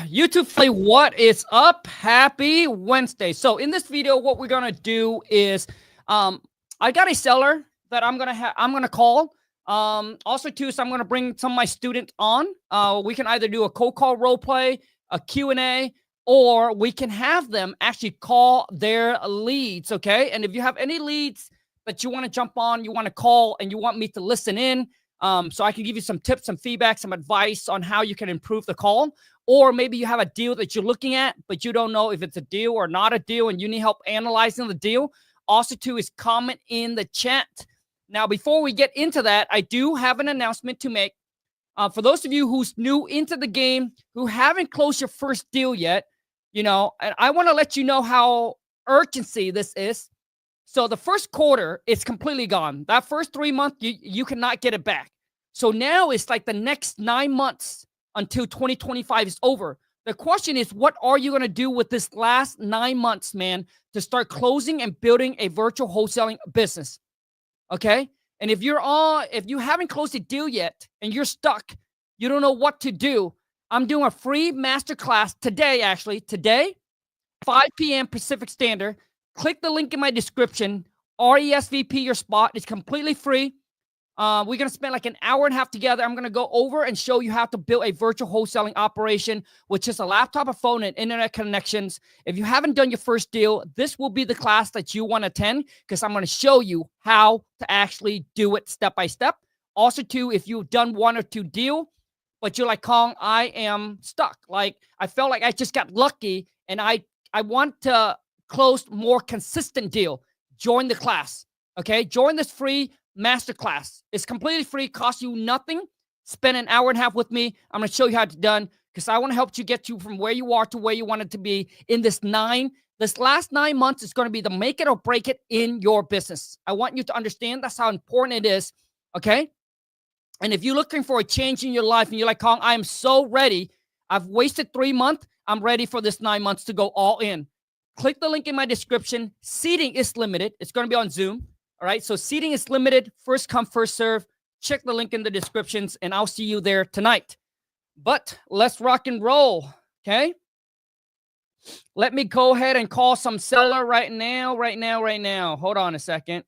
YouTube family, what is up? Happy Wednesday. So in this video, what we're gonna do is, I got a seller that I'm gonna call. Also too, so I'm gonna bring some of my students on. We can either do a cold call role play, a Q&A, or we can have them actually call their leads. Okay, and if you have any leads that you want to jump on, you want to call, and you want me to listen in. So I can give you some tips, some feedback, some advice on how you can improve the call. Or maybe you have a deal that you're looking at, but you don't know if it's a deal or not a deal, and you need help analyzing the deal. Also, too, is comment in the chat. Now, before we get into that, I do have an announcement to make. For those of you who's new into the game, who haven't closed your first deal yet, and I want to let you know how urgency this is. So the first quarter is completely gone. That first 3 months, you cannot get it back. So now it's like the next 9 months until 2025 is over. The question is, what are you going to do with this last 9 months, man, to start closing and building a virtual wholesaling business? Okay. And if you haven't closed a deal yet and you're stuck, you don't know what to do, I'm doing a free masterclass today, 5 p.m. Pacific Standard. Click the link in my description. RESVP your spot. It's completely free. We're going to spend like an hour and a half together. I'm going to go over and show you how to build a virtual wholesaling operation with just a laptop, a phone, and internet connections. If you haven't done your first deal, this will be the class that you want to attend, because I'm going to show you how to actually do it step by step. Also, too, if you've done 1 or 2 deals, but you're like, Kong, I am stuck. Like, I felt like I just got lucky, and I want to close more consistent deal. Join the class. Okay, join this free masterclass. It's completely free, costs you nothing. Spend an hour and a half with me. I'm going to show you how it's done, because I want to help you get you from where you are to where you want it to be in this last 9 months. Is going to be the make it or break it in your business. I want you to understand that's how important it is. Okay. And if you're looking for a change in your life and you're like, Kong, I am so ready. I've wasted 3 months. I'm ready for this 9 months to go all in. Click the link in my description. Seating is limited. It's going to be on Zoom. All right. So seating is limited. First come, first serve. Check the link in the descriptions, and I'll see you there tonight. But let's rock and roll. Okay. Let me go ahead and call some seller right now. Hold on a second.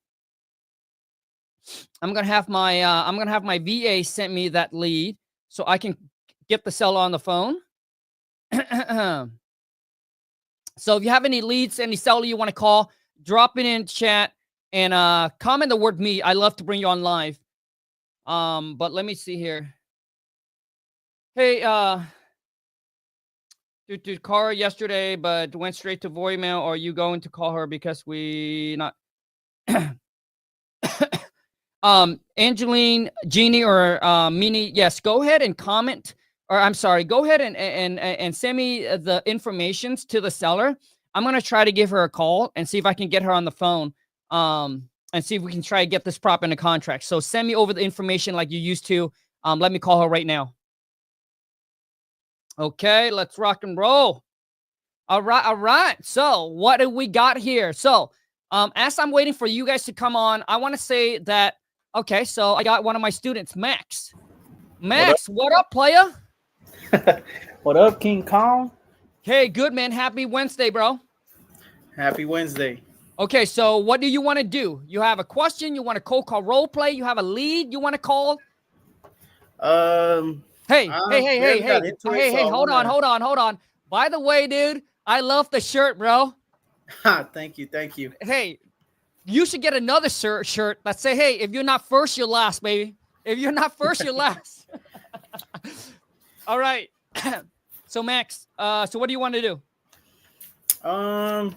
I'm going to have my VA send me that lead so I can get the seller on the phone. So if you have any leads, any seller you want to call, drop it in chat and comment the word me. I love to bring you on live. But let me see here. Hey, dude, call her yesterday, but went straight to voicemail. Are you going to call her because we not Angeline, Jeannie, or Mini? Yes, go ahead and comment. Or I'm sorry, go ahead and send me the informations to the seller. I'm going to try to give her a call and see if I can get her on the phone, and see if we can try to get this prop in a contract. So send me over the information like you used to. Let me call her right now. Okay, let's rock and roll. All right. So what do we got here? So as I'm waiting for you guys to come on, I want to say that, okay, so I got one of my students, Max. Max, what up, player? What up, King Kong? Hey, good, man. Happy Wednesday, bro. Happy Wednesday. Okay, so what do you want to do? You have a question? You want to cold call role play? You have a lead you want to call? Hey, hold on. By the way, dude, I love the shirt, bro. Thank you. Hey, you should get another shirt that say, hey, if you're not first, you're last, baby. If you're not first, you're last. All right. So Max, so what do you want to do? I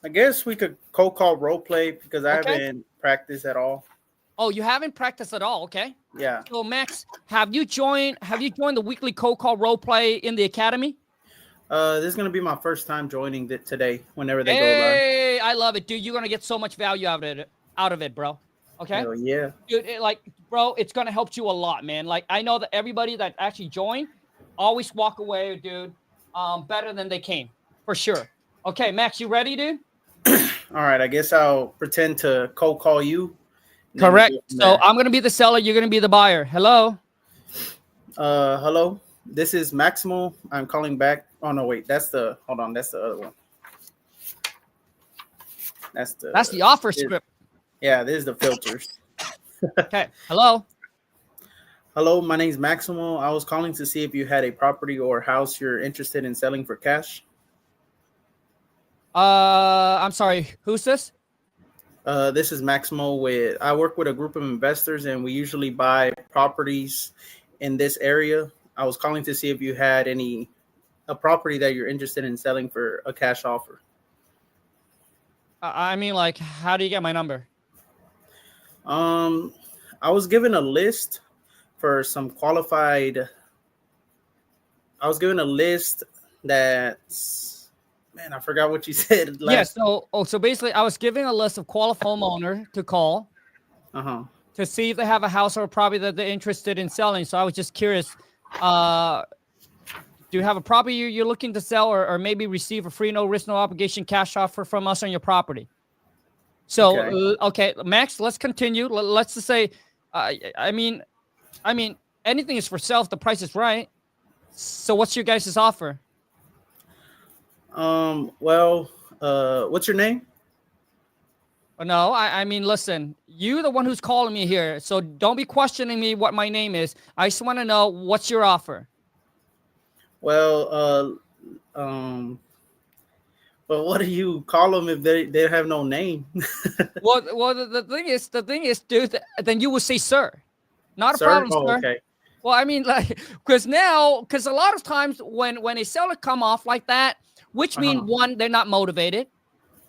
guess we could cold call role play because I haven't practiced at all. Oh, you haven't practiced at all? Okay. Yeah. So Max, have you joined the weekly cold call role play in the academy? This is gonna be my first time joining it today. Whenever they go live. Hey, I love it, dude. You're gonna get so much value out of it, bro. Okay. Hell yeah. Dude, bro, it's gonna help you a lot, man. Like, I know that everybody that actually joined always walk away, dude, better than they came, for sure. Okay, Max, you ready, dude? All right, I guess I'll pretend to cold call you. Correct. So I'm gonna be the seller. You're gonna be the buyer. Hello. Hello. This is Maximal. I'm calling back. Oh no, wait. That's the. Hold on. That's the other one. That's the offer script. Yeah, this is the filters. Okay. Hello. Hello, my name is Maximal. I was calling to see if you had a property or house you're interested in selling for cash. I'm sorry. Who's this? This is Maximal. I work with a group of investors, and we usually buy properties in this area. I was calling to see if you had a property that you're interested in selling for a cash offer. I mean, like, how do you get my number? I was given a list for some qualified. I was given a list that's, man, I forgot what you said. Yeah. So basically, I was giving a list of qualified homeowner to call to see if they have a house or a property that they're interested in selling. So I was just curious. Do you have a property you're looking to sell, or maybe receive a free, no risk, no obligation cash offer from us on your property? So, okay, Max, let's continue. Let's just say, I mean, anything is for sale if the price is right. So what's your guys' offer? Well, what's your name? No, I mean, listen, you're the one who's calling me here. So don't be questioning me what my name is. I just want to know, what's your offer? Well, but what do you call them if they have no name? well, the thing is, dude, then you will say, sir. Not Sir? a problem, Oh, sir. okay. Well, I mean, like, because a lot of times when a seller come off like that, which mean one, they're not motivated,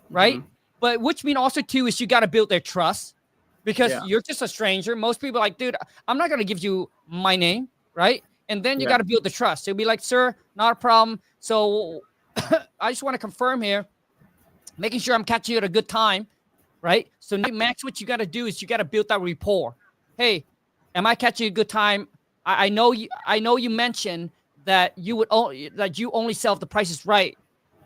right? But which mean also two is you got to build their trust, because you're just a stranger. Most people are like, dude, I'm not gonna give you my name, right? And then you got to build the trust. You'll be like, sir, not a problem. So I just want to confirm here, making sure I'm catching you at a good time, right? So now, Max, what you got to do is you got to build that rapport. Hey, am I catching a good time? I know you mentioned that you only sell if the price is right.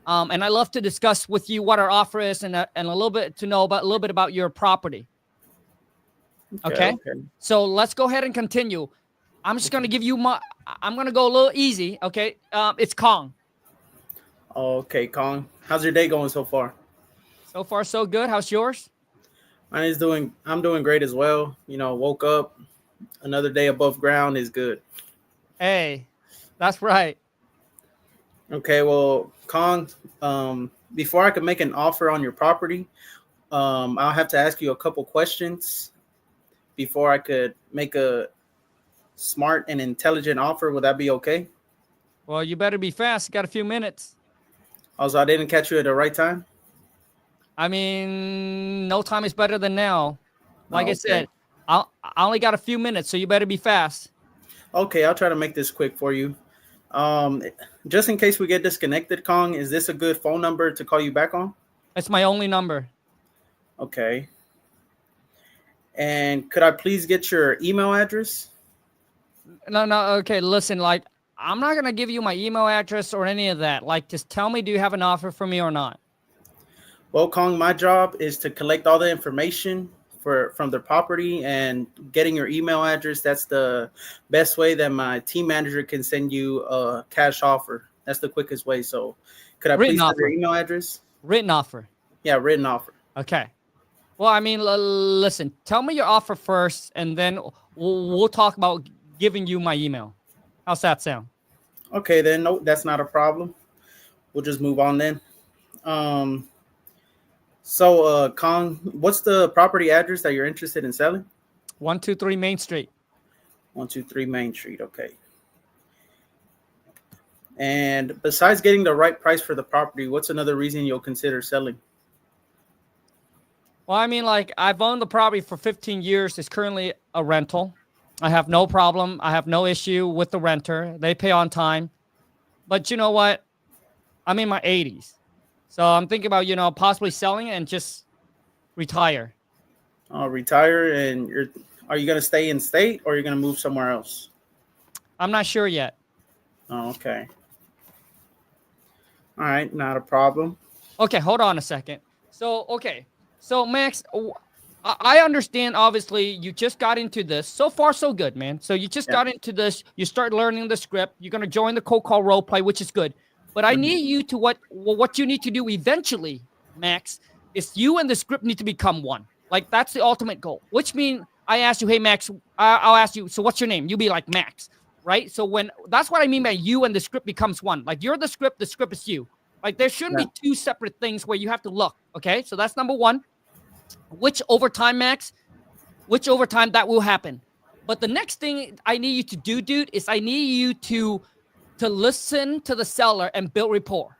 And I love to discuss with you what our offer is and a little bit to know about a little bit about your property. Okay. So let's go ahead and continue. I'm just going to give you I'm going to go a little easy. Okay. It's Kong. Okay, Kong. How's your day going so far? So far, so good. How's yours? I'm doing great as well. You know, woke up, another day above ground is good. Hey, that's right. Okay, well, Kong, before I can make an offer on your property, I'll have to ask you a couple questions before I could make a smart and intelligent offer. Would that be okay? Well, you better be fast. Got a few minutes. Also, I didn't catch you at the right time. I mean, no time is better than now. Like I said, I only got a few minutes, so you better be fast. Okay, I'll try to make this quick for you. Just in case we get disconnected, Kong, is this a good phone number to call you back on? It's my only number. Okay. And could I please get your email address? No. Okay, listen, like, I'm not going to give you my email address or any of that. Like, just tell me, do you have an offer for me or not? Well, Kong, my job is to collect all the information from the property, and getting your email address. That's the best way that my team manager can send you a cash offer. That's the quickest way. So could I please have your email address? Written offer. Yeah, written offer. Okay. Well, I mean, listen, tell me your offer first, and then we'll talk about giving you my email. How's that sound? Okay, then. No, that's not a problem. We'll just move on then. So, Kong, what's the property address that you're interested in selling? 123 Main Street. 123 Main Street. Okay. And besides getting the right price for the property, what's another reason you'll consider selling? Well, I mean, like, I've owned the property for 15 years. It's currently a rental. I have no problem. I have no issue with the renter. They pay on time. But you know what? I'm in my 80s. So I'm thinking about, possibly selling it and just retire. Retire, and are you going to stay in state, or are you going to move somewhere else? I'm not sure yet. Oh, okay. All right, not a problem. Okay, hold on a second. So Max, I understand. Obviously, you just got into this. So far, so good, man. So you just Yeah. got into this. You start learning the script. You're gonna join the cold call role play, which is good. But I Mhm. need you to what you need to do eventually, Max, is you and the script need to become one. Like that's the ultimate goal. Which means I ask you, hey Max, I'll ask you. So what's your name? You be like Max, right? So when that's what I mean by you and the script becomes one. Like you're the script is you. Like there shouldn't Yeah. be two separate things where you have to look. Okay, so that's number one. Which overtime, Max? Which overtime that will happen. But the next thing I need you to do, dude, is I need you to listen to the seller and build rapport.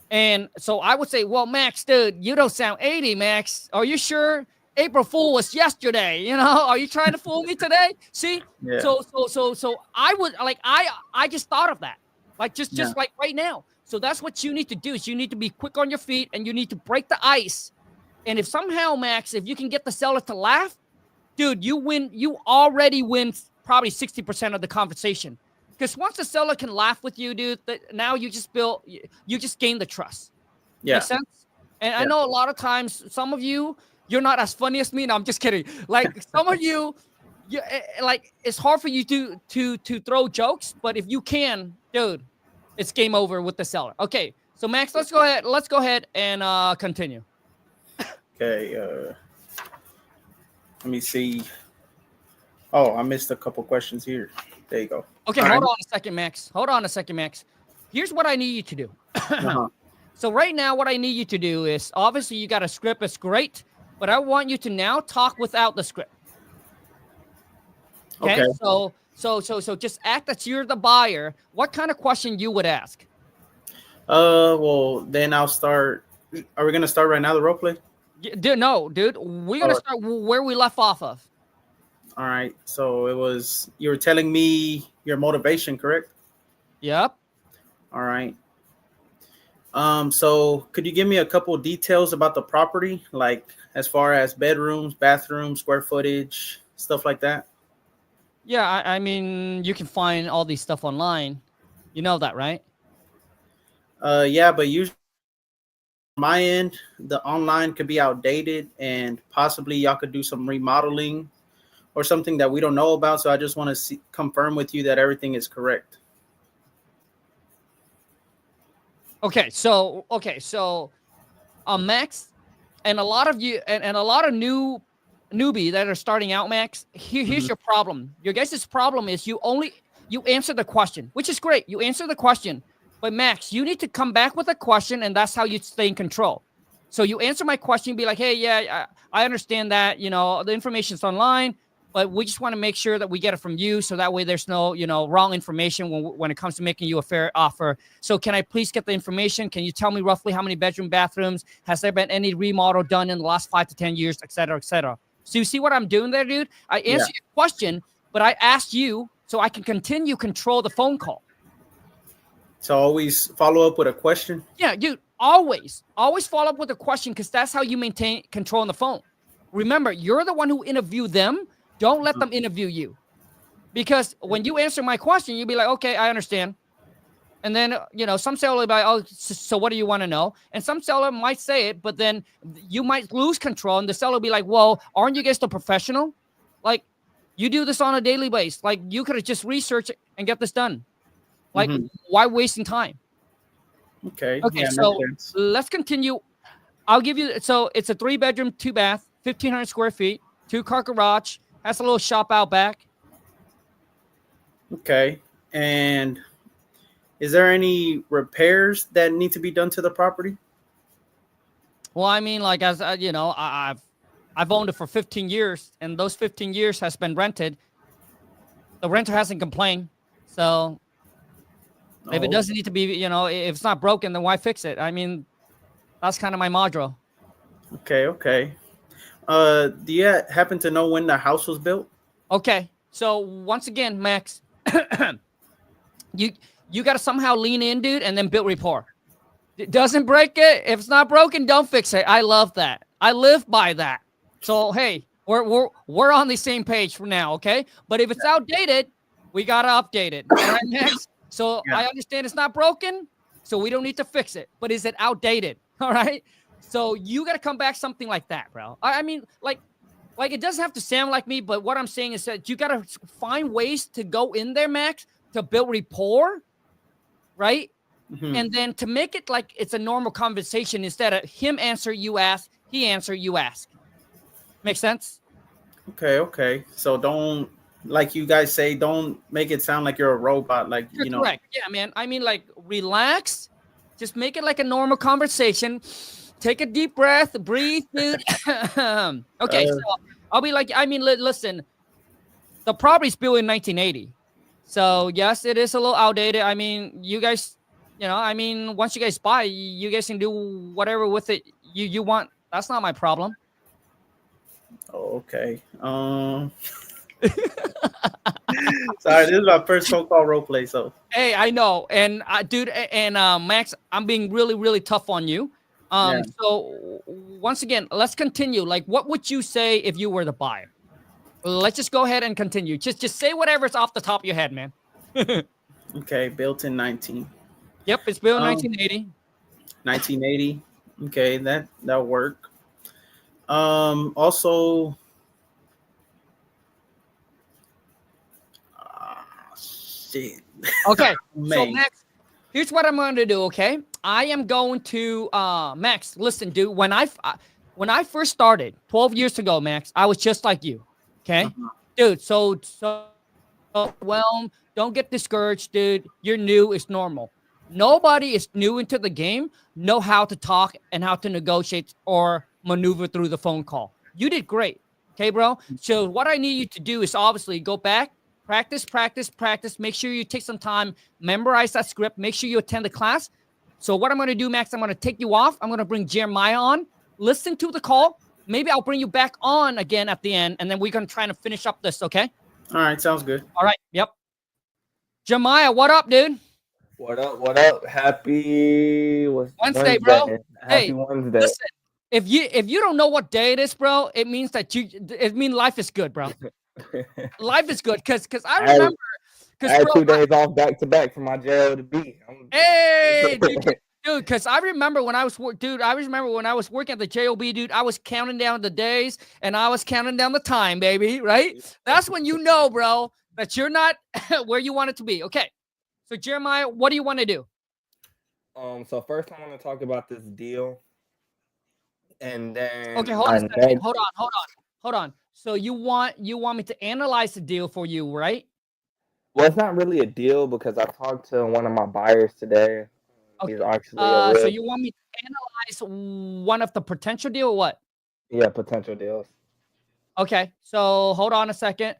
And so I would say, well, Max, dude, you don't sound 80, Max. Are you sure? April Fool was yesterday. You know, are you trying to fool me today? See, Yeah. so I would like I just thought of that, like just Yeah. like right now. So that's what you need to do is you need to be quick on your feet and you need to break the ice. And if somehow, Max, if you can get the seller to laugh, dude, you win. You already win probably 60% of the conversation. Because once the seller can laugh with you, dude, now you just you just gain the trust. Yeah. Make sense? And I Yeah. know a lot of times, some of you, you're not as funny as me. No, I'm just kidding. Like some of you, like it's hard for you to throw jokes, but if you can, dude, it's game over with the seller. Okay, so Max, let's go ahead. Let's go ahead and continue. Okay. Let me see. Oh, I missed a couple questions here. There you go. Okay, All hold right. on a second, Max. Hold on a second, Max. Here's what I need you to do. Uh-huh. So right now, what I need you to do is obviously you got a script. It's great, but I want you to now talk without the script. Okay. Okay. So just act that you're the buyer. What kind of question you would ask? Well, then I'll start. Are we gonna start right now the role play? Dude, no, dude. We're gonna Alright. start where we left off of. All right. So it was you were telling me your motivation, correct? Yep. All right. So could you give me a couple of details about the property, like as far as bedrooms, bathrooms, square footage, stuff like that? Yeah. I mean, you can find all these stuff online. You know that, right? Yeah, but usually on my end, the online could be outdated and possibly y'all could do some remodeling or something that we don't know about. So I just want to confirm with you that everything is correct. Okay. So Max, and a lot of you and a lot of newbie that are starting out, Max, here's Mhm. your problem. Your guys' problem is you answer the question, which is great. You answer the question, but Max, you need to come back with a question, and that's how you stay in control. So you answer my question, be like, hey, yeah, I understand that, you know, the information's online, but we just want to make sure that we get it from you. So that way there's no, you know, wrong information when it comes to making you a fair offer. So can I please get the information? Can you tell me roughly how many bedroom, bathrooms? Has there been any remodel done in the last 5 to 10 years, et cetera, et cetera? So you see what I'm doing there, dude? I Yeah. answer your question, but I asked you so I can continue control the phone call. So always follow up with a question. Yeah, dude, always follow up with a question because that's how you maintain control on the phone. Remember, you're the one who interviewed them. Don't let them interview you. Because when you answer my question, you'll be like, okay, I understand. And then, you know, some seller will be like, oh, so what do you want to know? And some seller might say it, but then you might lose control. And the seller will be like, well, aren't you guys the professional? Like, you do this on a daily basis. Like, you could have just researched it and get this done. Like, Mhm. why wasting time? Okay. Okay, Yeah, so makes sense. let's continue. I'll give you, so it's a 3-bedroom, 2-bath, 1,500 square feet, 2-car garage, has a little shop out back. Okay. And is there any repairs that need to be done to the property? Well, I mean, like, as you know, I've owned it for 15 years, and those 15 years has been rented. The renter hasn't complained. So if it Oh, doesn't need to be, you know, if it's not broken, then why fix it? I mean, that's kind of my module. okay. Okay. Do you happen to know when the house was built? Okay, so once again, Max, you got to somehow lean in, dude, and then build rapport. It doesn't break it. If it's not broken, don't fix it. I love that. I live by that. So hey, we're on the same page for now, okay? But if it's outdated, we gotta update it. All right, Max? So Yeah. I understand it's not broken, so we don't need to fix it. But is it outdated? All right. So you gotta come back something like that, bro. I mean, like like it doesn't have to sound like me, but what I'm saying is that you gotta find ways to go in there, Max, to build rapport, right? Mhm. And then to make it like it's a normal conversation instead of him answer, you ask, he answer, you ask. Make sense? Okay. So don't, like you guys say, don't make it sound like you're a robot. Like, You're you know. correct. Yeah, man. I mean, like, relax. Just make it like a normal conversation. Take a deep breath, breathe, dude. Okay, so I'll be like, I mean, listen, the property's built in 1980. So, yes, it is a little outdated. I mean, you guys, I mean, once you guys buy, you guys can do whatever with it you want. That's not my problem. Okay. Sorry, this is my first phone call role play. So Hey, I know, and dude, and Max, I'm being really, really tough on you. Yeah. So once again, let's continue. Like, what would you say if you were the buyer? Let's just go ahead and continue. Just say whatever's off the top of your head, man. Okay, built in 19. Yep, it's built in 1980. 1980. Okay, that'll work. Also, shit. Okay, so Man. Max, here's what I'm going to do. Okay, I am going to Max. Listen, dude. When I first started 12 years ago, Max, I was just like you. Okay, dude. So well, don't get discouraged, dude. You're new. It's normal. Nobody is new into the game, know how to talk and how to negotiate or maneuver through the phone call. You did great. Okay, bro? So what I need you to do is obviously go back, practice. Make sure you take some time, memorize that script, make sure you attend the class. So what I'm going to do, Max, I'm going to take you off. I'm going to bring Jeremiah on, listen to the call. Maybe I'll bring you back on again at the end, and then we're going to try to finish up this, okay? All right, sounds good. All right, yep. Jeremiah, what up, dude? What up? Happy Wednesday, bro. Happy Hey, Wednesday. listen, if you don't know what day it is, bro, it means that life is good, bro. Life is good because I remember I had 2 days off back to back from my JO to B. Hey, dude, because I remember when I was working at the JOB, dude, I was counting down the days and I was counting down the time, baby, right? That's when you know, bro, that you're not where you want it to be. Okay. So Jeremiah, what do you want to do? So first I want to talk about this deal. And then okay, hold on a second. Hold on. So you want me to analyze the deal for you, right? Well, it's not really a deal because I talked to one of my buyers today. Okay. He's actually so you want me to analyze one of the potential deal or what? Yeah, potential deals. Okay. So hold on a second.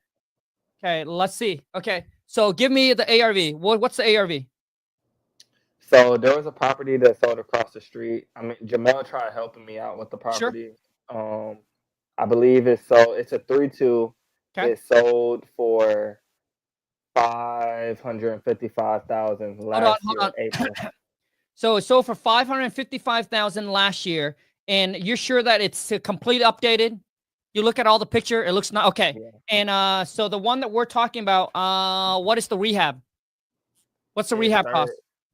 Okay, let's see. Okay. So give me the ARV. What's the ARV? So there was a property that sold across the street. I mean, Jamel tried helping me out with the property. Sure. I believe it's a 3-2. Okay. It sold for $555,000 last year. April. So it sold for $555,000 last year, and you're sure that it's complete updated? You look at all the picture, it looks not okay. Yeah. And so the one that we're talking about, what is the rehab? What's the rehab cost?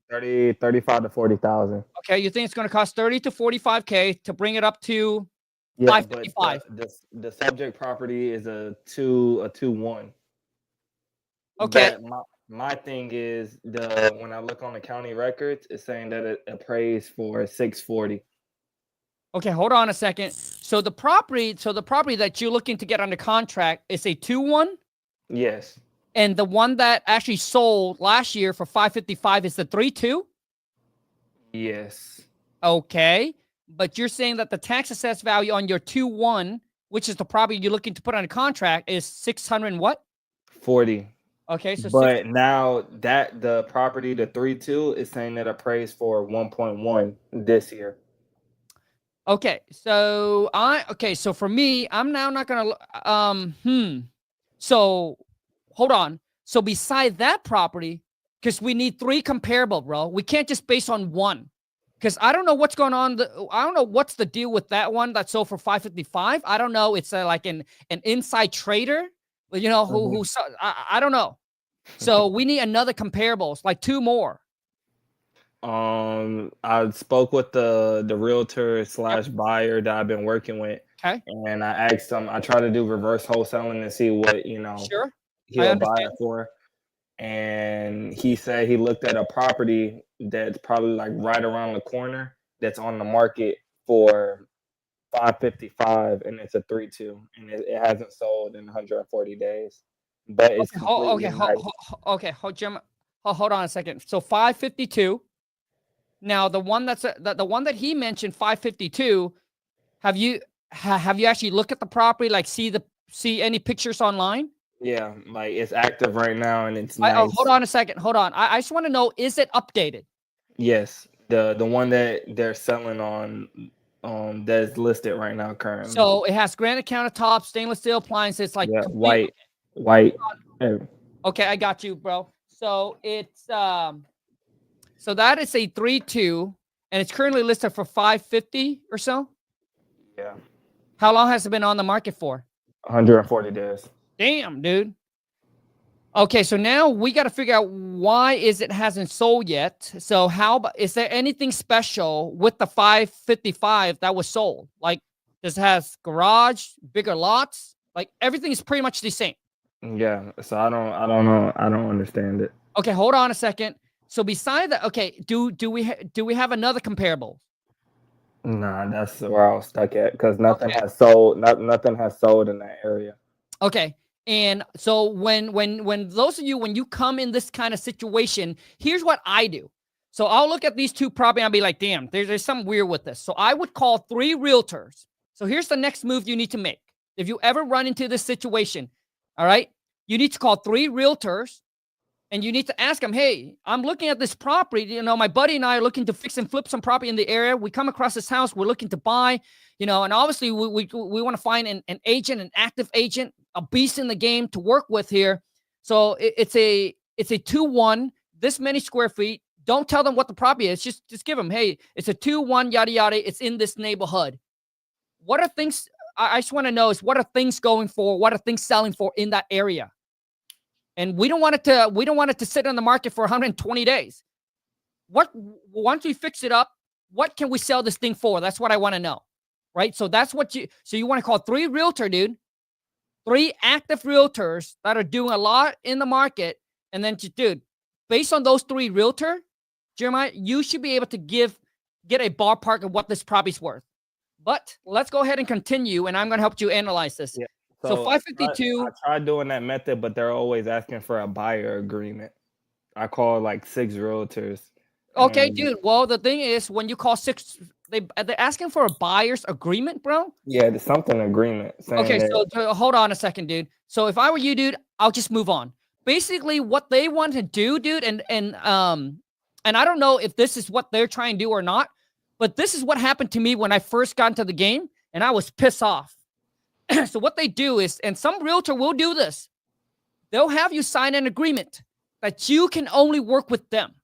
35 to 40,000. Okay, you think it's going to cost 30 to 45K to bring it up to 555? The subject property is a 2-1. Okay. But my thing is when I look on the county records, it's saying that it appraised for 640. Okay, hold on a second. So the property that you're looking to get under contract is a 2-1? Yes. And the one that actually sold last year for 555 is the 3-2? Yes. Okay. But you're saying that the tax assessed value on your 2-1, which is the property you're looking to put under contract, is 600 and what? 40. Okay, so but now that the property, the 3-2, is saying that appraised for 1.1 this year. Okay, so so for me, I'm now not gonna So hold on. So beside that property, because we need 3 comparable, bro. We can't just base on one. Because I don't know what's going on. I don't know what's the deal with that one that sold for 555. I don't know. It's like an inside trader, you know, who I don't know. So we need another comparables, like 2 more. I spoke with the realtor slash buyer that I've been working with. Okay. And I asked him, I try to do reverse wholesaling and see what, Sure. he'll buy it for. And he said he looked at a property that's probably like right around the corner that's on the market for 555, and it's a 3-2, and it hasn't sold in 140 days. But it's Jim, hold on a second. So 552. Now the one that's the one that he mentioned, 552. Have you actually looked at the property? Like see any pictures online? Yeah, like it's active right now, and it's nice. Hold on a second. Hold on. I just want to know, is it updated? Yes, the one that they're selling on that's listed right now currently. So it has granite countertops, stainless steel appliances, like white. Okay, I got you, bro. So it's so that is a 3-2, and it's currently listed for 550 or so. Yeah. How long has it been on the market for? 140 days. Damn, dude. Okay, so now we got to figure out why it hasn't sold yet. So is there anything special with the 555 that was sold? Like, does it has garage, bigger lots? Like everything is pretty much the same. Yeah. So I don't know. I don't understand it. Okay, hold on a second. So beside that, okay, do we have another comparable? Nah, that's where I was stuck at because nothing has sold. Nothing has sold in that area. Okay. And so when those of you, when you come in this kind of situation, here's what I do. So I'll look at these two properties and I'll be like, damn, there's something weird with this. So I would call 3 realtors. So here's the next move you need to make. If you ever run into this situation, all right, you need to call 3 realtors and you need to ask them, hey, I'm looking at this property. You know, my buddy and I are looking to fix and flip some property in the area. We come across this house. We're looking to buy, you know, and obviously we want to find an agent, an active agent, a beast in the game to work with here. So it's a 2-1, this many square feet. Don't tell them what the property is. Just give them, hey, it's a 2-1, yada, yada. It's in this neighborhood. What are things, I just want to know is what are things going for? What are things selling for in that area? And we don't want it to sit on the market for 120 days. Once we fix it up, what can we sell this thing for? That's what I want to know. Right? So that's so you want to call 3 realtor, dude. 3 active realtors that are doing a lot in the market. And then, dude, based on those 3 realtor, Jeremiah, you should be able to get a ballpark of what this property's worth. But let's go ahead and continue, and I'm going to help you analyze this. Yeah. So 552. I tried doing that method, but they're always asking for a buyer agreement. I called like 6 realtors. Okay, dude. Well, the thing is, when you call 6, they're asking for a buyer's agreement, bro. Yeah, there's something agreement. Okay, so hold on a second, dude. So if I were you, dude, I'll just move on. Basically, what they want to do, dude, and I don't know if this is what they're trying to do or not, but this is what happened to me when I first got into the game, and I was pissed off. So what they do is, and some realtor will do this, they'll have you sign an agreement that you can only work with them.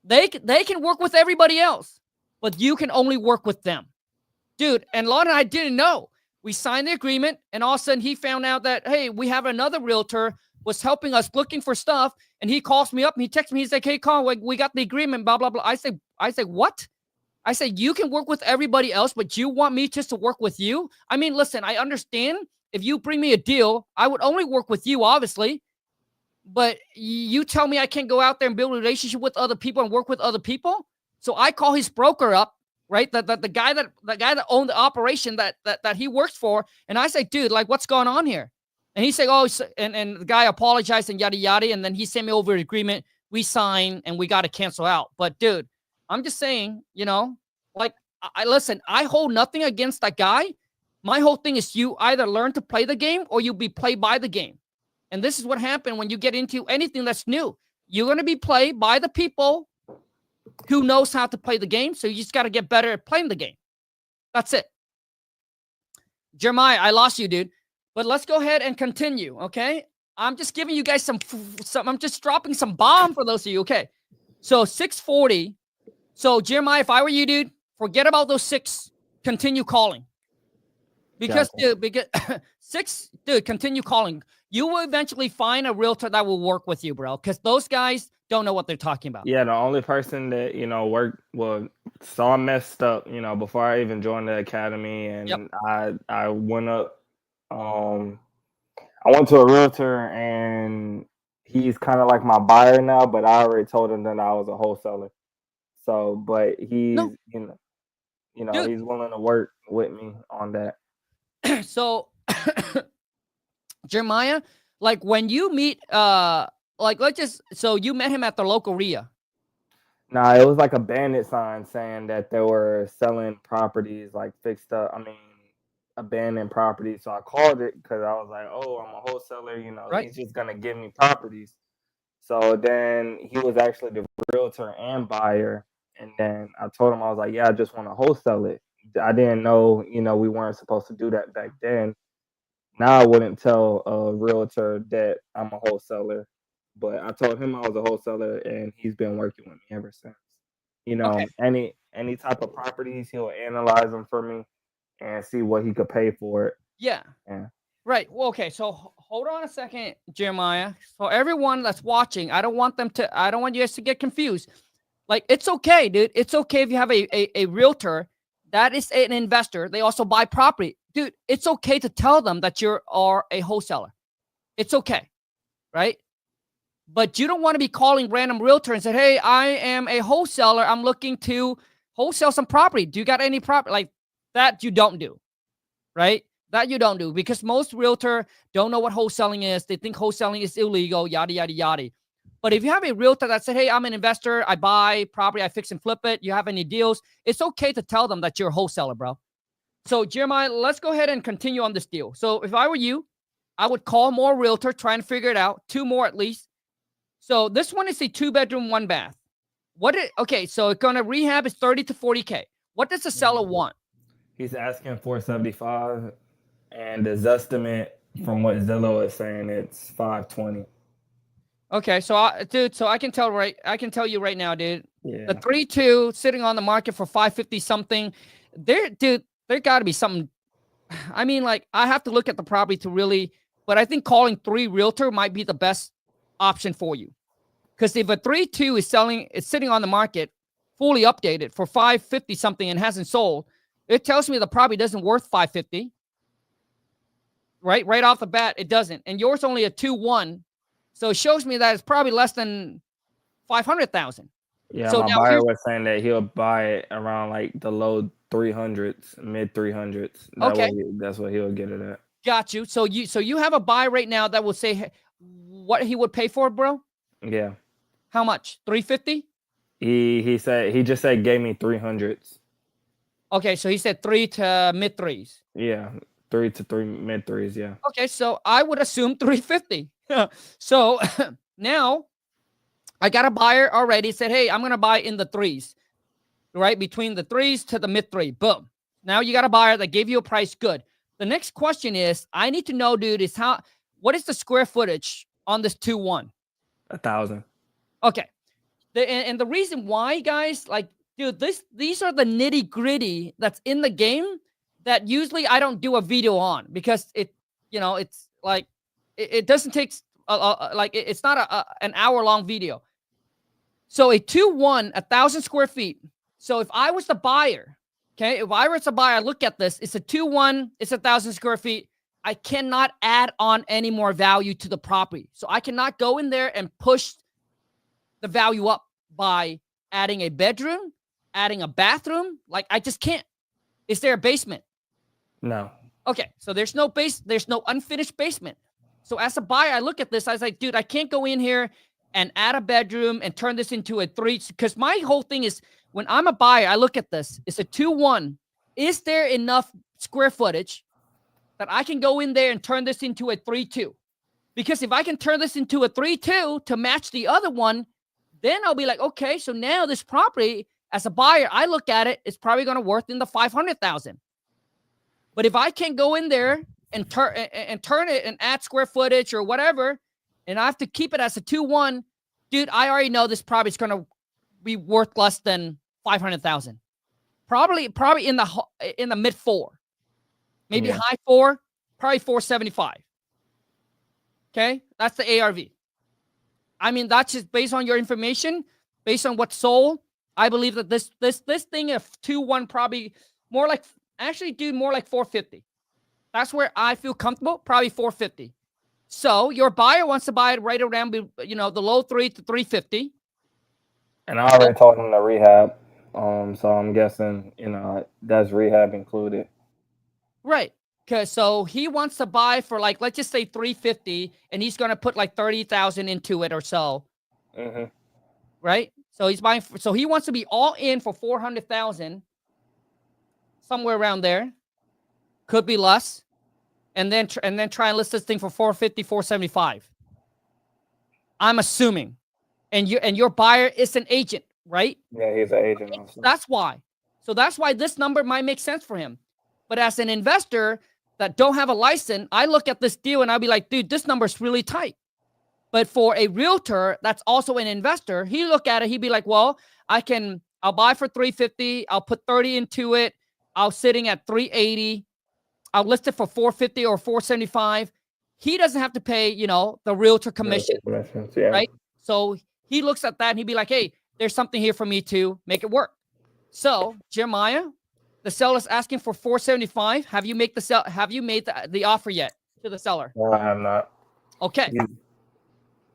They can work with everybody else, but you can only work with them. Dude, and Lon and I didn't know. We signed the agreement, and all of a sudden he found out that, hey, we have another realtor was helping us looking for stuff, and he calls me up and he texts me. He's like, hey, Colin, we got the agreement, blah, blah, blah. I say, what? I said, you can work with everybody else, but you want me just to work with you? I mean, listen, I understand if you bring me a deal, I would only work with you, obviously. But you tell me I can't go out there and build a relationship with other people and work with other people? So I call his broker up, right? The guy that owned the operation that he works for. And I say, dude, like, what's going on here? And he said, oh, and the guy apologized and yada, yada. And then he sent me over an agreement. We signed and we got to cancel out. But dude, I'm just saying, you know, like, listen, I hold nothing against that guy. My whole thing is you either learn to play the game or you be played by the game. And this is what happened when you get into anything that's new. You're going to be played by the people who knows how to play the game. So you just got to get better at playing the game. That's it. Jeremiah, I lost you, dude. But let's go ahead and continue, okay? I'm just giving you guys some I'm just dropping some bomb for those of you, okay? So 640. So Jeremiah, if I were you, dude, forget about those 6. Continue calling. Because, dude, continue calling. You will eventually find a realtor that will work with you, bro. Because those guys, don't know what they're talking about. Yeah, the only person that saw messed up, before I even joined the academy, and I went up. I went to a realtor, and he's kind of like my buyer now, but I already told him that I was a wholesaler. So, but he's Dude. he's willing to work with me on that. So, Jeremiah, like when you meet, so you met him at the local RIA. Nah, it was like a bandit sign saying that they were selling properties, like abandoned properties. So I called it because I was like, oh, I'm a wholesaler, Right. He's just gonna give me properties. So then he was actually the realtor and buyer. And then I told him, I was like, yeah, I just want to wholesale it. I didn't know, we weren't supposed to do that back then. Now I wouldn't tell a realtor that I'm a wholesaler, but I told him I was a wholesaler, and he's been working with me ever since. Any type of properties, he'll analyze them for me and see what he could pay for it. Yeah. Right. Well, okay. So hold on a second, Jeremiah. So everyone that's watching, I don't want you guys to get confused. Like, it's okay, dude. It's okay if you have a realtor that is an investor. They also buy property. Dude, it's okay to tell them that you are a wholesaler. It's okay, right? But you don't want to be calling random realtor and say, hey, I am a wholesaler. I'm looking to wholesale some property. Do you got any property? Like that you don't do, right? That you don't do, because most realtor don't know what wholesaling is. They think wholesaling is illegal, yada, yada, yada. But if you have a realtor that said, hey, I'm an investor, I buy property, I fix and flip it, you have any deals, it's okay to tell them that you're a wholesaler, bro. So, Jeremiah, let's go ahead and continue on this deal. So if I were you, I would call more realtor, try and figure it out, 2 more at least. So this one is a 2-bedroom, 1 bath. Okay, so it's going to rehab is 30 to 40K. What does the seller want? He's asking 475, and the estimate from what Zillow is saying, it's 520. Okay, so I can tell you right now, dude. Yeah. The 3-2 sitting on the market for 550 something. There got to be something. I mean, like, I have to look at the property to really, but I think calling 3 realtor might be the best option for you. Because if a 3-2 is sitting on the market, fully updated for 550 something and hasn't sold, it tells me the property doesn't worth 550. Right off the bat, it doesn't. And yours only a 2-1. So it shows me that it's probably less than 500,000. Yeah, so my buyer was saying that he'll buy it around like the low 300s, mid 300s. That's what he'll get it at. Got you. So you have a buy right now that will say what he would pay for it, bro? Yeah. How much? 350? He just said gave me 300s. Okay, so he said 3 to mid 3s. Yeah, 3 to mid 3s. Yeah. Okay, so I would assume 350. So now I got a buyer already. Said, hey, I'm gonna buy in the 3s, right between the 3s to the mid 3. Boom. Now you got a buyer that gave you a price. Good. The next question is, I need to know, dude, is what is the square footage on this 2-1? 1,000. Okay. And the reason why, guys, like, dude, these are the nitty gritty that's in the game that usually I don't do a video on, because it's like, it doesn't take it's not an hour-long video. So a 2-1, 1,000 square feet. So if I was the buyer, okay, if I was a buyer, look at this. It's a 2-1, it's 1,000 square feet. I cannot add on any more value to the property. So I cannot go in there and push the value up by adding a bedroom, adding a bathroom. Like, I just can't. Is there a basement? No. Okay, so there's no unfinished basement. So as a buyer, I look at this, I was like, dude, I can't go in here and add a bedroom and turn this into a 3, because my whole thing is, when I'm a buyer, I look at this. It's a 2-1. Is there enough square footage that I can go in there and turn this into a 3-2? Because if I can turn this into a 3-2 to match the other one, then I'll be like, okay, so now this property, as a buyer, I look at it, it's probably going to worth in the 500,000. But if I can't go in there and turn it and add square footage or whatever, and I have to keep it as a 2-1, dude, I already know this property is going to be worth less than 500,000. Probably in the mid 4, maybe high 4, probably 475. Okay, that's the ARV. I mean, that's just based on your information, based on what's sold. I believe that this thing of 2-1 probably more like, actually, dude, more like 450. That's where I feel comfortable. Probably 450. So your buyer wants to buy it right around, the low 3 to 350. And I already told him the rehab. So I'm guessing, that's rehab included. Right. Because so he wants to buy for, like, let's just say 350, and he's going to put like 30,000 into it or so. Mm-hmm. Right. So he's buying. So he wants to be all in for 400,000, somewhere around there. Could be less. And then try and list this thing for 450, 475. I'm assuming. And your buyer is an agent, right? Yeah, he's an agent also. That's why. So that's why this number might make sense for him. But as an investor that don't have a license, I look at this deal and I'll be like, dude, this number is really tight. But for a realtor that's also an investor, he look at it, he'd be like, well, I'll buy for 350, I'll put 30 into it, I'll sitting at 380, I'll list it for 450 or 475. He doesn't have to pay, the realtor commission, yeah. right? So he looks at that and he'd be like, hey, there's something here for me to make it work. So Jeremiah, the seller's asking for 475. Have you made the offer yet to the seller? No, I have not. Okay.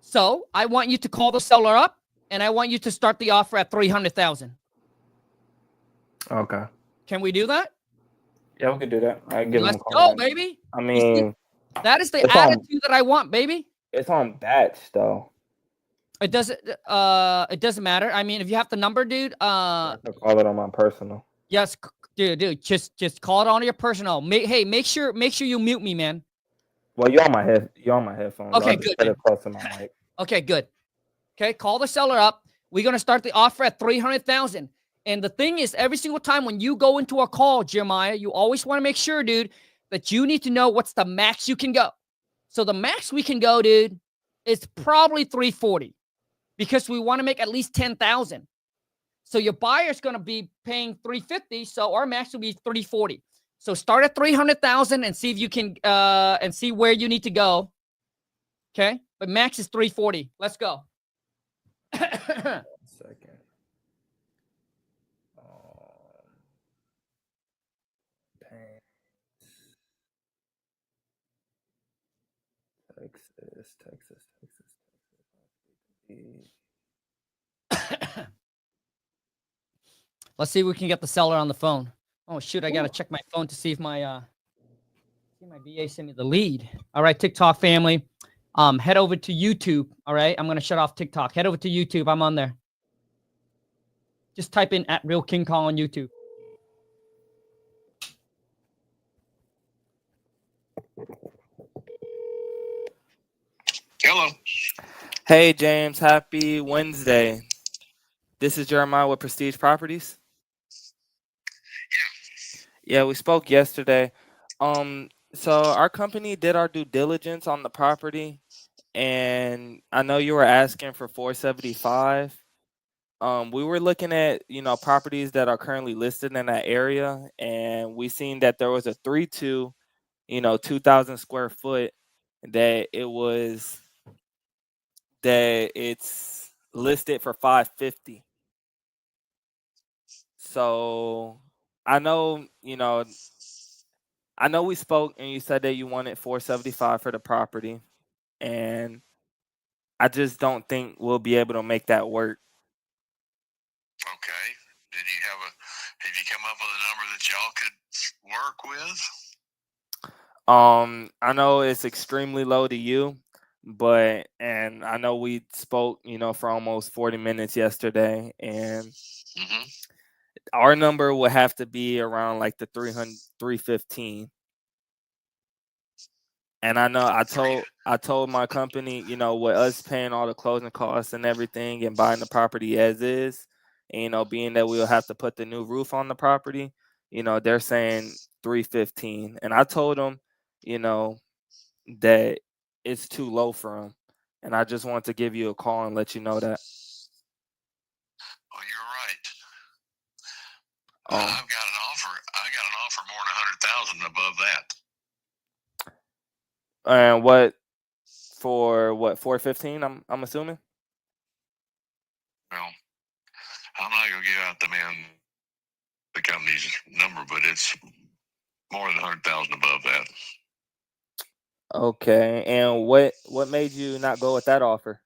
So I want you to call the seller up, and I want you to start the offer at 300,000. Okay. Can we do that? Yeah, we could do that. I give Let's him a call go, baby. I mean, that is the attitude that I want, baby. It's on batch though. It doesn't matter. I mean, if you have the number, dude, I can call it on my personal. Yes, dude, just call it on your personal. Make sure you mute me, man. Well, you're on my headphones. Okay, good. Put it close to my mic. Okay, good. Okay, call the seller up. We're gonna start the offer at 300,000. And the thing is, every single time when you go into a call, Jeremiah, you always want to make sure, dude, that you need to know what's the max you can go. So the max we can go, dude, is probably 340, because we want to make at least 10,000. So your buyer's going to be paying 350, so our max will be 340. So start at 300,000 and see if you can and see where you need to go. Okay? But max is 340. Let's go. Second. Texas. Let's see if we can get the seller on the phone. Oh shoot, I gotta check my phone to see if my VA sent me the lead. All right, TikTok family, head over to YouTube. All right, I'm gonna shut off TikTok. Head over to YouTube. I'm on there. Just type in @RealKingKong on YouTube. Hello. Hey James, happy Wednesday. This is Jeremiah with Prestige Properties. Yeah, we spoke yesterday. So our company did our due diligence on the property, and I know you were asking for 475. We were looking at, properties that are currently listed in that area, and we seen that there was a 3-2, 2,000 square foot that it's listed for 550. So I know we spoke and you said that you wanted 475 for the property, and I just don't think we'll be able to make that work. Okay. Have you come up with a number that y'all could work with? I know it's extremely low to you, and I know we spoke, for almost 40 minutes yesterday, and our number would have to be around like the 315. And I know I told my company, with us paying all the closing costs and everything and buying the property as is, and, being that we'll have to put the new roof on the property, they're saying 315. And I told them, that it's too low for them. And I just wanted to give you a call and let you know that. Oh, you're right. I've got an offer more than 100,000 above that. And what for? What, 415? I'm assuming. not gonna give out the company's number, but it's more than 100,000 above that. Okay, and what made you not go with that offer?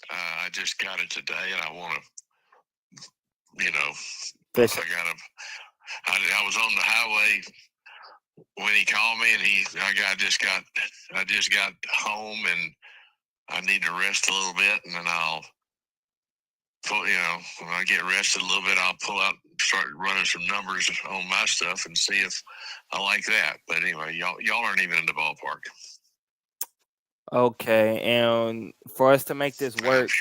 I just got it today, and I want to, you know, Fish. I was on the highway when he called me, and I just got home, and I need to rest a little bit, and then I'll pull, when I get rested a little bit, I'll pull out, start running some numbers on my stuff and see if I like that. But anyway, y'all aren't even in the ballpark. Okay, and for us to make this work,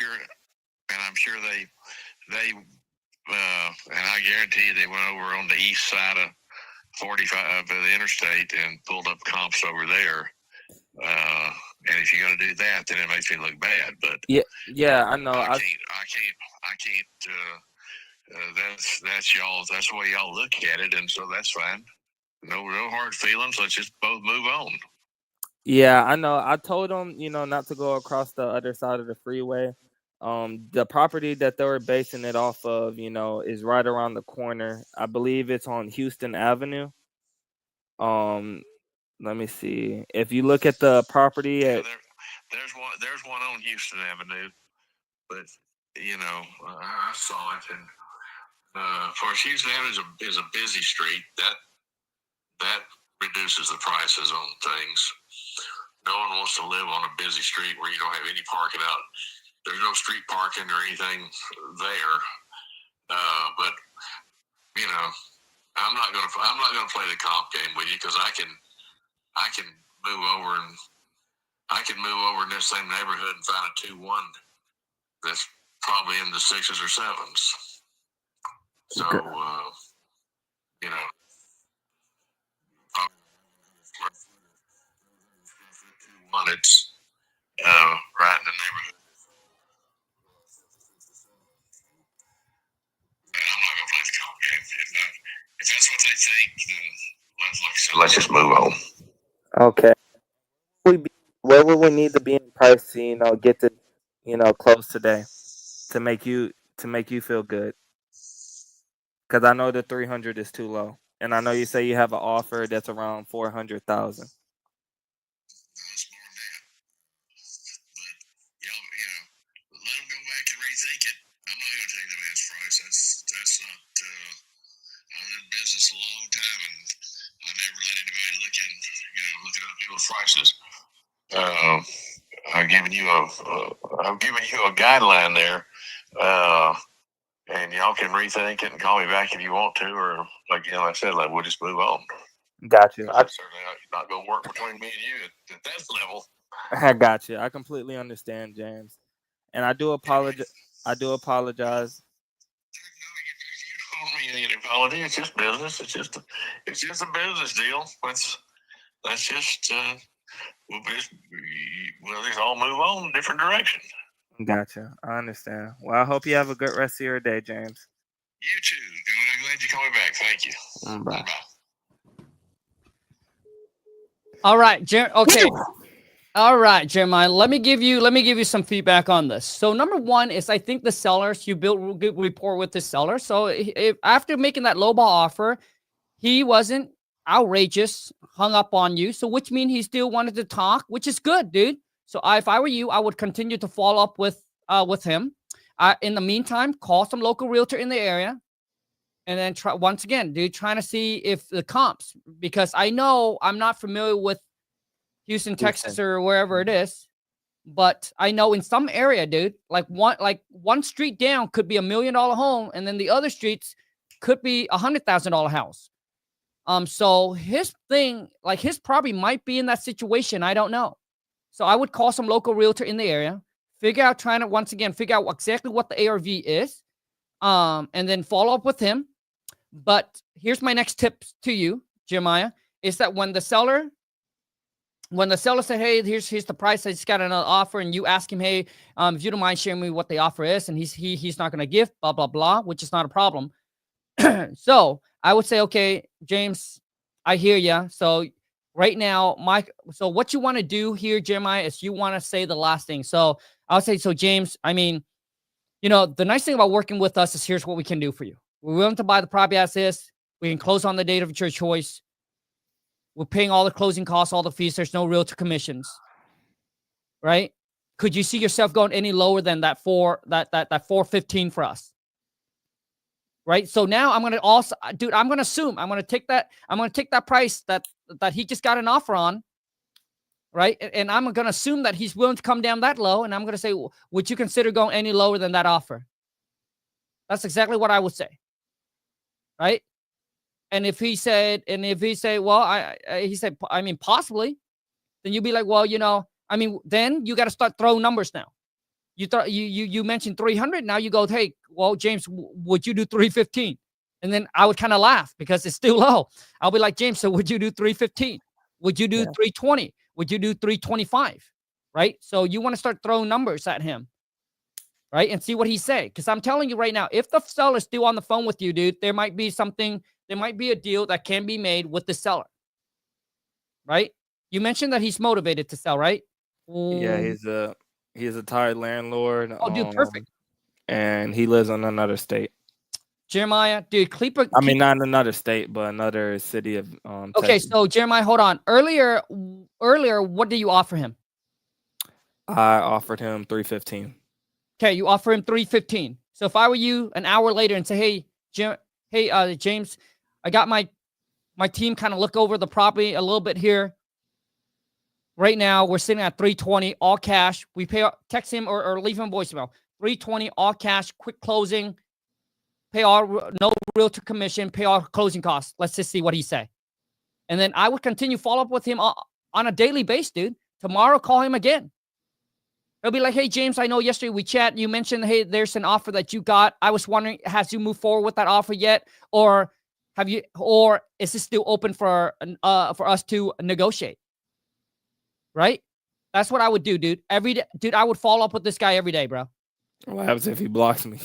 I'm sure they and I guarantee you they went over on the east side of 45 of the interstate and pulled up comps over there. And if you're gonna do that, then it makes me look bad. But yeah, I know. I can't. That's y'all. That's the way y'all look at it, and so that's fine. No hard feelings. Let's just both move on. Yeah, I know. I told them, not to go across the other side of the freeway. The property that they were basing it off of, is right around the corner. I believe it's on Houston Avenue. Let me see. If you look at the property, there's one on Houston Avenue, but I saw it, and of course Houston Avenue is a busy street. That reduces the prices on things. No one wants to live on a busy street where you don't have any parking out. There's no street parking or anything there. But I'm not gonna play the comp game with you, because I can move over in this same neighborhood and find a 2-1 that's probably in the 6s or 7s. So it's right in the neighborhood. I'm not gonna play the comp game. If that's what they think, then let's just move on. Okay. Where would we need to be in price to, get this, close today, to make you feel good? Because I know the 300 is too low, and I know you say you have an offer that's around 400,000. That's more than that. But let them go back and rethink it. I'm not going to take the man's price. That's not. I was in business a long time, and I never let anybody looking at people's prices. I'm giving you a guideline there, and y'all can rethink it and call me back if you want to, or like I said, we'll just move on. Got you. I'm certainly not going to work between me and you at that level. I got you. I completely understand, James, and I do apologize. No, you don't owe me any apology. It's just business. It's just a business deal. Let's just we'll just all move on in different directions. Gotcha. I understand. Well, I hope you have a good rest of your day, James. You too. I'm glad you called me back. Thank you. Bye. All right, okay. All right, Jeremiah. Let me give you some feedback on this. So number one is, I think the sellers, you built a good rapport with the seller. So if after making that lowball offer, he wasn't outrageous, hung up on you. So which means he still wanted to talk, which is good, dude. So if I were you, I would continue to follow up with him. In the meantime, call some local realtor in the area, and then try once again, dude, trying to see if the comps, because I know I'm not familiar with Houston, Texas, or wherever it is, but I know in some area, dude, like one street down could be $1 million home, and then the other streets could be $100,000 house. So his thing, like his property might be in that situation. I don't know. So I would call some local realtor in the area, figure out exactly what the ARV is, and then follow up with him. But here's my next tip to you, Jeremiah, is that when the seller said, hey, here's the price, I just got another offer, and you ask him, hey, if you don't mind sharing me what the offer is, and he's not going to give, blah, blah, blah, which is not a problem. So I would say, okay, James, I hear ya. So right now, so what you want to do here, Jeremiah, is you want to say the last thing. So I'll say, so James, I mean, you know, the nice thing about working with us is here's what we can do for you. We're willing to buy the property as is. We can close on the date of your choice. We're paying all the closing costs, all the fees. There's no realtor commissions, right? Could you see yourself going any lower than that 415 for us? Right. So now I'm gonna also, dude, I'm gonna assume I'm gonna take that price that he just got an offer on, right? And I'm gonna assume that he's willing to come down that low, and I'm gonna say, would you consider going any lower than that offer? That's exactly what I would say, right? And if he said, well, he said, I mean, possibly, then you'd be like, well, you know, I mean, then you got to start throwing numbers now. You mentioned 300. Now you go, hey, well, James, would you do 315? And then I would kind of laugh because it's still low. I'll be like, James, so would you do 315? Would you do 320? Would you do 325? Right? So you want to start throwing numbers at him, right? And see what he say. Because I'm telling you right now, if the seller's still on the phone with you, dude, there might be a deal that can be made with the seller, right? You mentioned that he's motivated to sell, right? Yeah, he's a tired landlord. Oh, dude, perfect. And he lives in another state. Jeremiah, dude, not another state, but another city of okay, Texas. so Jeremiah, hold on. Earlier, what did you offer him? I offered him 315. Okay, you offer him 315. So if I were you an hour later and say, hey, James, I got my team kind of look over the property a little bit here. Right now, we're sitting at 320, all cash. We text him or leave him a voicemail. 320, all cash, quick closing. Pay all, no realtor commission, pay all closing costs. Let's just see what he say. And then I would continue follow up with him on a daily basis, dude. Tomorrow, call him again. He'll be like, hey, James, I know yesterday we chat. You mentioned, hey, there's an offer that you got. I was wondering, has you moved forward with that offer yet? Or is this still open for us to negotiate? Right? That's what I would do, dude. Every day, dude, I would follow up with this guy every day, bro. What happens if he blocks me?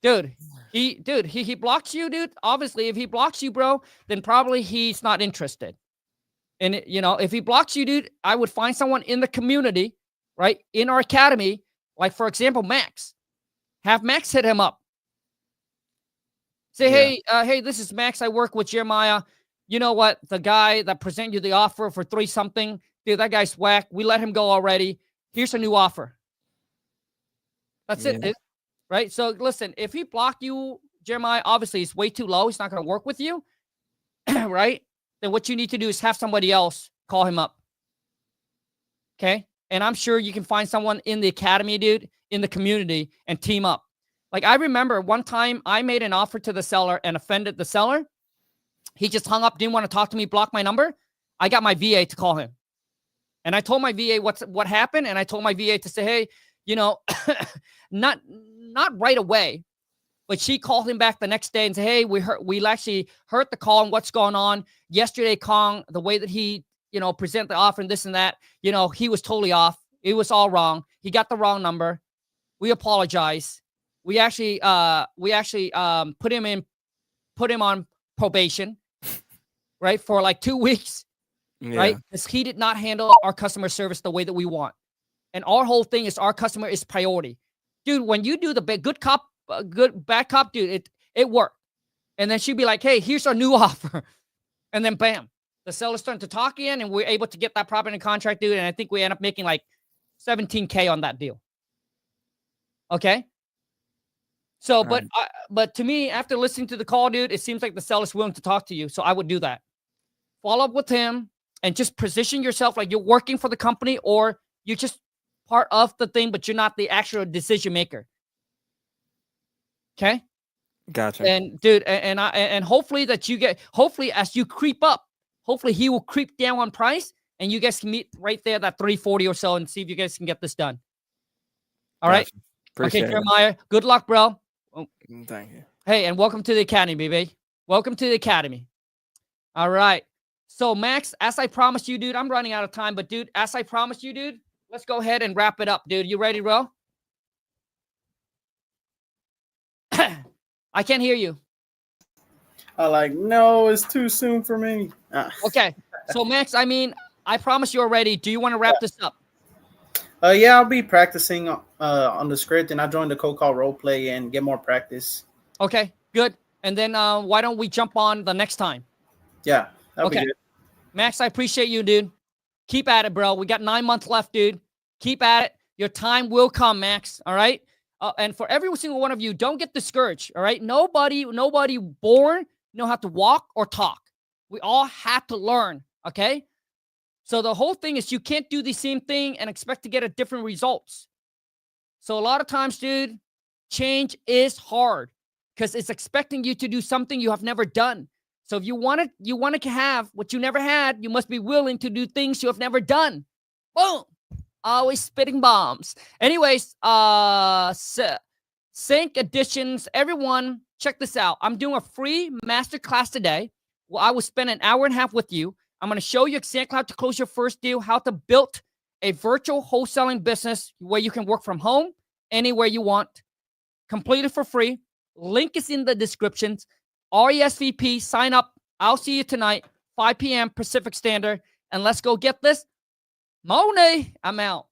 Dude, he blocks you, dude. Obviously, if he blocks you, bro, then probably he's not interested. And, you know, if he blocks you, dude, I would find someone in the community, right, in our academy, like, for example, Max. Have Max hit him up. Say, hey, this is Max. I work with Jeremiah. You know what? The guy that presented you the offer for 3-something, dude, that guy's whack. We let him go already. Here's a new offer. That's it, dude. Right? So, listen, if he blocked you, Jeremiah, obviously it's way too low. He's not going to work with you. Right? Then what you need to do is have somebody else call him up. Okay? And I'm sure you can find someone in the academy, dude, in the community, and team up. Like, I remember one time I made an offer to the seller and offended the seller. He just hung up, didn't want to talk to me, blocked my number. I got my VA to call him. And I told my VA what happened, and I told my VA to say, hey, you know, not right away, but she called him back the next day and said, hey, we actually heard the call and what's going on. Yesterday, Kong, the way that he, you know, presented the offer and this and that, you know, he was totally off. It was all wrong. He got the wrong number. We apologize. We actually put him on probation, right, for like 2 weeks. Right? Because he did not handle our customer service the way that we want. And our whole thing is our customer is priority. Dude, when you do the good cop, bad cop, dude, it worked. And then she'd be like, hey, here's our new offer. And then bam, the seller's starting to talk again, and we're able to get that property in contract, dude. And I think we end up making like $17K on that deal. Okay? So, but to me, after listening to the call, dude, it seems like the seller's willing to talk to you. So I would do that. Follow up with him. And just position yourself like you're working for the company, or you're just part of the thing, but you're not the actual decision maker. Okay? Gotcha. And dude, and hopefully hopefully as you creep up, hopefully he will creep down on price, and you guys can meet right there, that 340 or so, and see if you guys can get this done. All right? Appreciate okay, Jeremiah. Good luck, bro. Thank you. Hey, and welcome to the academy, baby. Welcome to the academy. All right. So, Max, as I promised you, dude, I'm running out of time, but, dude, as I promised you, dude, let's go ahead and wrap it up, dude. You ready, bro? I can't hear you. No, it's too soon for me. Okay. So, Max, I mean, I promised you already. Do you want to wrap this up? Yeah, I'll be practicing on the script, and I joined the cold call role play and get more practice. Okay, good. And then why don't we jump on the next time? Yeah, that'll be good. Max, I appreciate you, dude. Keep at it, bro. We got 9 months left, dude. Keep at it. Your time will come, Max. All right. And for every single one of you, don't get discouraged. All right. Nobody born know how to walk or talk. We all have to learn. Okay. So the whole thing is you can't do the same thing and expect to get a different results. So a lot of times, dude, change is hard because it's expecting you to do something you have never done. So if you want to have what you never had, you must be willing to do things you have never done. Boom. Always spitting bombs. Anyways, Sync Editions, everyone, check this out. I'm doing a free masterclass today. Well, I will spend an hour and a half with you. I'm going to show you XamCloud to close your first deal, how to build a virtual wholesaling business where you can work from home anywhere you want. Completely for free. Link is in the descriptions. RESVP, sign up. I'll see you tonight, 5 p.m. Pacific Standard. And let's go get this money. I'm out.